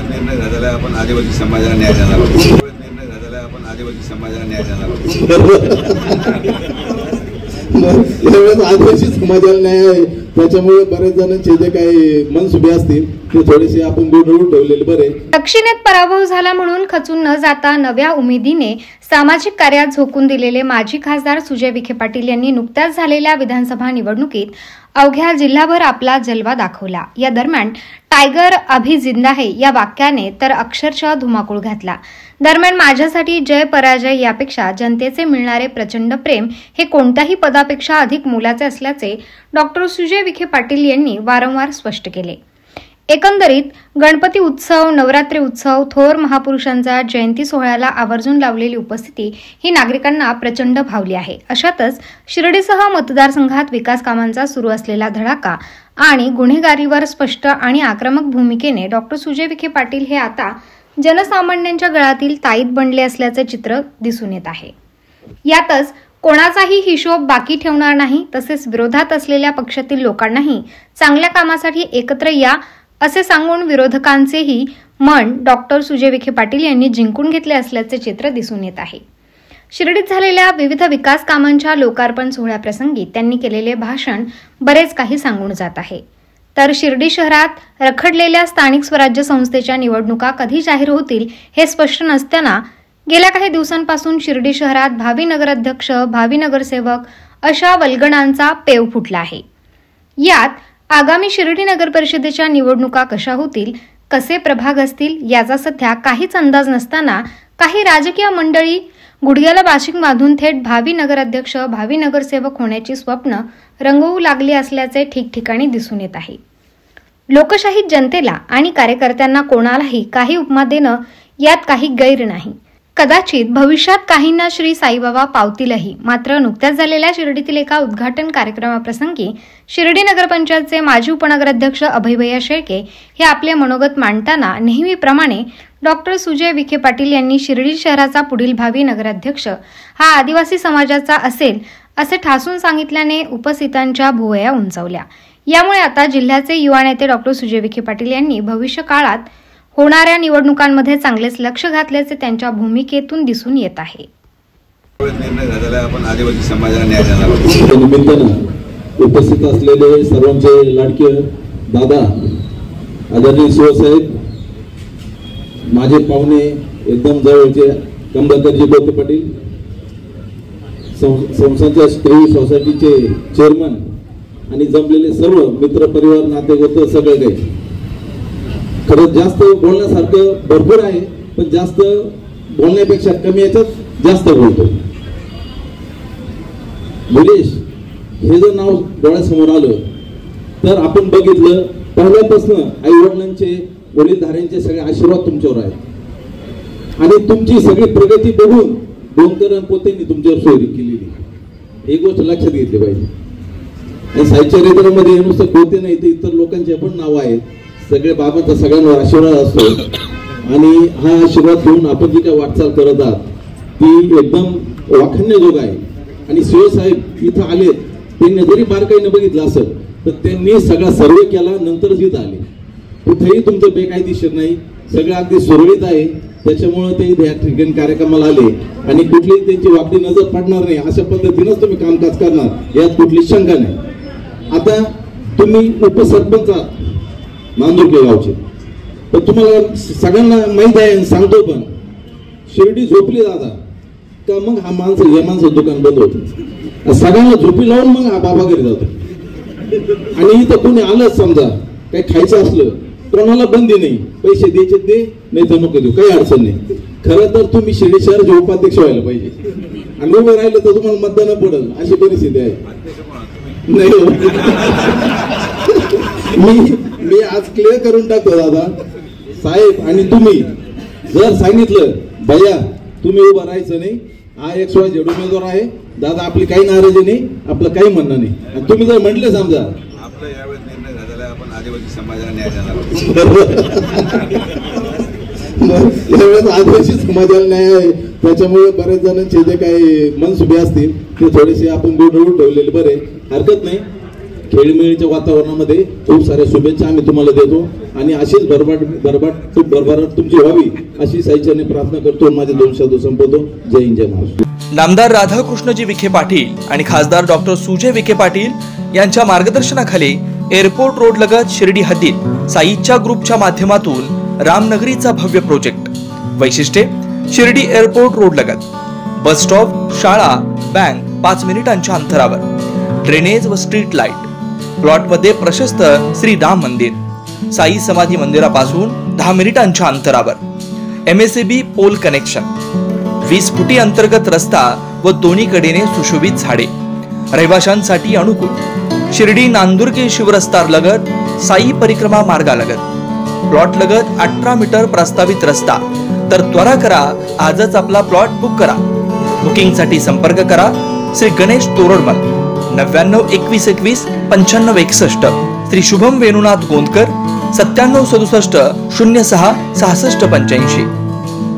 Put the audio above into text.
निर्णय झालेला आपण आदिवासी समाजाला न्याय देणार आहोत. निर्णय झालेला आपण आदिवासी समाजाला न्याय देणार आहोत. आदिवासी समाजाला न्याय आहे, त्याच्यामुळे बरेच जणांचे जे काही मनसुबे असतील ते थोडेसे आपण गुढळून ठेवलेले बरे. दक्षिणेत पराभव झाला म्हणून खचून न जाता नव्या उमेदीने सामाजिक कार्यात झोकून दिलेले माजी खासदार सुजय विखे पाटील यांनी नुकत्याच झालेल्या विधानसभा निवडणुकीत अवघ्या जिल्हाभर आपला जलवा दाखवला. या दरम्यान टायगर अभी जिंदा है या वाक्याने तर अक्षरशः धुमाकूळ घातला. दरम्यान माझ्यासाठी जय पराजय यापेक्षा जनतेचे मिळणारे प्रचंड प्रेम हे कोणत्याही पदापेक्षा अधिक मोलाचे असल्याचे डॉक्टर सुजय विखे पाटील यांनी वारंवार स्पष्ट केले. एकंदरीत गणपती उत्सव, नवरात्री उत्सव, थोर महापुरुषांचा जयंती सोहळ्याला आवर्जून लावलेली उपस्थिती ही नागरिकांना प्रचंड भावली आहे. अशातच शिर्डीसह मतदारसंघात विकास कामांचा सुरू असलेला धडाका आणि गुन्हेगारीवर स्पष्ट आणि आक्रमक भूमिकेने डॉक्टर सुजय विखे पाटील हे आता जनसामान्यांच्या गळातील ताईत बनले असल्याचे चित्र दिसून येत आहे. यातच कोणाचाही हिशोब बाकी ठेवणार नाही, तसेच विरोधात असलेल्या पक्षातील लोकांनाही चांगल्या कामासाठी एकत्र या असे सांगून विरोधकांचेही मन डॉक्टर सुजय विखे पाटील यांनी जिंकून घेतले असल्याचे चित्र दिसून येत आहे. शिर्डीत झालेल्या विविध विकास कामांच्या लोकार्पण सोहळ्याप्रसंगी त्यांनी केलेले भाषण बरेच काही सांगून जात आहे. तर शिर्डी शहरात रखडलेल्या स्थानिक स्वराज्य संस्थेच्या निवडणुका कधी जाहीर होतील हे स्पष्ट नसताना गेल्या काही दिवसांपासून शिर्डी शहरात भावी नगराध्यक्ष, भावी नगरसेवक अशा वल्गणांचा पेव फुटला आहे. यात आगामी शिर्डी नगर परिषदेच्या निवडणुका कशा होतील, कसे प्रभाग असतील याचा सध्या काहीच अंदाज नसताना काही राजकीय मंडळी गुडघ्याला बाशिंग बांधून थेट भावी नगराध्यक्ष, भावी नगरसेवक होण्याची स्वप्न रंगवू लागली असल्याचे ठिकठिकाणी दिसून येत आहे. लोकशाहीत जनतेला आणि कार्यकर्त्यांना कोणालाही काही उपमा देणं यात काही गैर नाही. कदाचित भविष्यात काहींना श्री साईबाबा पावतीलही. मात्र नुकत्याच झालेल्या शिर्डीतील एका उद्घाटन कार्यक्रमाप्रसंगी शिर्डी नगरपंचायतचे माजी उपनगराध्यक्ष अभयभैया शेळके हे आपले मनोगत मांडताना नेहमीप्रमाणे डॉक्टर सुजय विखे पाटील यांनी शिर्डी शहराचा पुढील भावी नगराध्यक्ष हा आदिवासी समाजाचा असेल असे ठासून सांगितल्याने उपस्थितांच्या भुवया उंचावल्या. यामुळे आता जिल्ह्याचे युवा नेते डॉक्टर सुजय विखे पाटील यांनी भविष्य काळात होणाऱ्या निवडणुकांमध्ये चांगलेच लक्ष घातल्याचे त्यांच्या भूमिकेतून दिसून येत आहे. निर्णय झालेला आपण आदिवासी समाजाला न्याय देणार आहोत. निमित्तानं उपस्थित असलेले सर्वांचे लाडके दादा आदरणीय शिवसाहेब, माझे पाहुणे एकदम जवळचे कमलाकरजी बोते पाटील, संस्थांच्या स्त्री सोसायटीचे चेअरमन आणि जमलेले सर्व मित्र परिवार, नातेगोते सगळे काही. खरंच जास्त बोलण्यासारखं भरपूर आहे, पण जास्त बोलण्यापेक्षा कमी याच्यात जास्त बोलतो. मुलेश हे जर नाव डोळ्यासमोर आलं तर आपण बघितलं पहिल्यापासून आई वडिलांचे, वडीलधाऱ्यांचे सगळे आशीर्वाद तुमच्यावर आहेत आणि तुमची सगळी प्रगती बघून डोंकर पोतेंनी तुमच्यावर सोयरी केलेली. ही गोष्ट लक्षात घेतली पाहिजे. आणि साहित्य चरित्रामध्ये नुसतं पोते नाही तर इतर लोकांचे पण नाव आहेत. सगळे बाबांचा सगळ्यांवर आशीर्वाद असतो आणि हा आशीर्वाद घेऊन आपण जी काय वाटचाल करत आहात ती एकदम वाखाणण्याजोग आहे. आणि शिवसाहेब इथं आले, त्यांनी जरी बारकाईने बघितलं असेल तर त्यांनी सगळा सर्वे केला, नंतरच इथं आले. कुठेही तुमचं बेकायदेशीर नाही, सगळं अगदी सुरळीत आहे. त्याच्यामुळे ते या ठिकाणी कार्यक्रमाला आले आणि कुठलीही त्यांची वाकडी नजर पडणार नाही अशा पद्धतीनंच तुम्ही कामकाज करणार, यात कुठली शंका नाही. आता तुम्ही उपसरपंच आहात नांदुरके गावचे, तर तुम्हाला सगळ्यांना माहित आहे, सांगतो पण शिर्डी झोपली दादा का मग हे माणसं दुकान बंद होतं. सगळ्यांना झोपी लावून मग हा बाबा घरी जातो. आणि इथं कोणी आलं समजा काही खायचं असलं कोणाला बंदी नाही, पैसे द्यायचे दे, नाही तर नको देऊ, काही अडचण नाही. खरं तर तुम्ही शिर्डी शहराचे उपाध्यक्ष व्हायला पाहिजे आणि उभं राहिलं तर तुम्हाला मतदान पडेल अशी परिस्थिती आहे. नाही मी आज क्लिअर करून टाकतो दादा साहेब, आणि तुम्ही जर सांगितलं भैया तुम्ही उभं राहायचं नाही, हा XYZ उमेदवार आहे दादा, आपली काही नाराजी नाही, आपलं काही म्हणणं नाही, आणि तुम्ही जर म्हटलं समजा आपला यावेळेस निर्णय झालेला आपण आदिवासी समाजाला न्याय देणार आहोत. यावेळेस आदिवासी समाजाला न्याय आहे, त्याच्यामुळे बरेच जणांचे जे काही मनसुबे असतील ते थोडेसे आपण गुढळून ठेवलेले बरे. हरकत नाही. खेळमेळीच्या वातावरणामध्ये खूप साऱ्या शुभेच्छा आम्ही तुम्हाला देतो आणि अशीच भरभराट तुमची व्हावी अशी साईच्याने प्रार्थना करतो. माझे 2 शब्द संपवतो. जय हिंद, जय महाराष्ट्र. नामदार राधाकृष्णजी विखे पाटील आणि खासदार डॉक्टर सुजय विखे पाटील यांच्या मार्गदर्शनाखाली एअरपोर्ट रोड लगत शिर्डी हद्दीत साईच्या ग्रुपच्या माध्यमातून रामनगरीचा भव्य प्रोजेक्ट. वैशिष्ट्ये: शिर्डी एअरपोर्ट रोड लगत बस स्टॉप, शाळा, बँक 5 मिनिटांच्या अंतरावर, ड्रेनेज व स्ट्रीट लाईट. प्लॉटमध्ये प्रशस्त श्री राम मंदिर, साई समाधी मंदिरापासून 10 मिनिटांच्या अंतरावर, MSAB पोल कनेक्शन, 20 फुटी अंतर्गत रस्ता व दोन्ही कडेने सुशोभित झाडे, रहिवाशांसाठी अनुकूल. शिर्डी नांदुर्गे शिवरस्तार लगत साई परिक्रमा मार्गालगत. प्लॉट लगत 18 मीटर प्रस्तावित रस्ता. तर त्वरा करा, आजच आपला प्लॉट बुक करा. बुकिंगसाठी संपर्क करा श्री गणेश तोरडमल 99 21 21 95 61, श्री शुभम वेणुनाथ गोंदकर 97 67 06 66 85.